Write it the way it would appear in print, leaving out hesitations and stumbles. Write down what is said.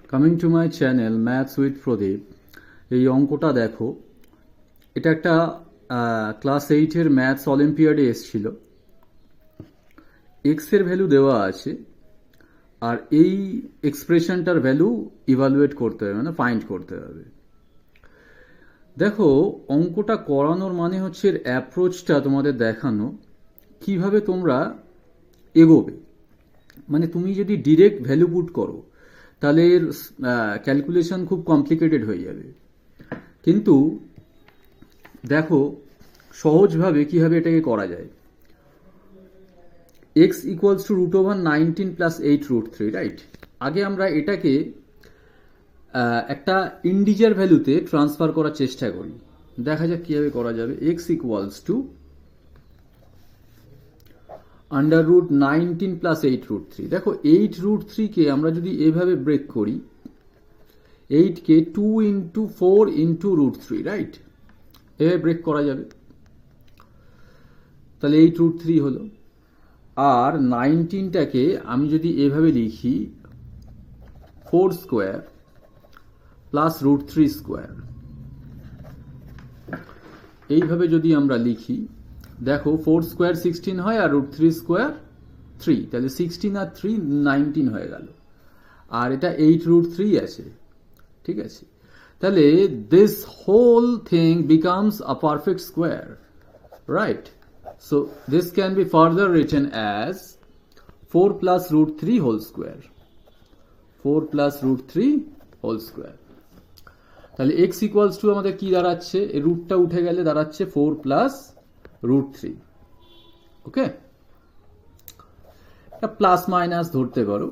Coming to my channel maths with Pradeep. এই অঙ্কটা দেখো, এটা একটা ক্লাস 8-এর ম্যাথস অলিম্পিয়াডে এসেছিল। এক্স এর ভ্যালু দেওয়া আছে, আর এই এক্সপ্রেশনটার ভ্যালু ইভালুয়েট করতে হবে, মানে ফাইন্ড করতে হবে। দেখো, অঙ্কটা করানোর মানে হচ্ছে এর অ্যাপ্রোচটা তোমাদের দেখানো, কিভাবে তোমরা এগোবে। মানে তুমি যদি ডিরেক্ট ভ্যালু পুট করো তাহলে এর ক্যালকুলেশন খুব কমপ্লিকেটেড হয়ে যাবে। কিন্তু দেখো সহজভাবে কিভাবে এটাকে করা যায়। x equals to √19 plus 8√3, right? আগে আমরা এটাকে একটা ইন্ডিজার ভ্যালুতে ট্রান্সফার করার চেষ্টা করি, দেখা যাক কিভাবে করা যাবে। x equals to √19 plus 8√3। দেখো 8√3 কে আমরা যদি এভাবে ব্রেক করি, 8 কে 2 ইন্টু 4 ইন্টু √3, রাইট? এভাবে ব্রেক করা যাবে, তাহলে 8√3 হলো। আর 19টাকে আমি যদি এভাবে লিখি 4 স্কোয়ার প্লাস √3 স্কোয়ার, এইভাবে যদি আমরা লিখি, দেখো 4 স্কোয়ার 16 হয় আর √3 স্কোয়ার 3, তাহলে 16 আর 3 19 হয়ে গেল। আর এটা 8√3 আছে, ঠিক আছে? তাহলে this whole thing becomes a perfect square, right? So this can be further written as 4 plus √3 whole square. 4 plus √3 whole square. তাহলে x equals to আমাদের কি দাঁড়াচ্ছে, এই রুটটা উঠে গেলে দাঁড়াচ্ছে 4 plus √3। ওকে, এটা প্লাস মাইনাস ধরতে পারো,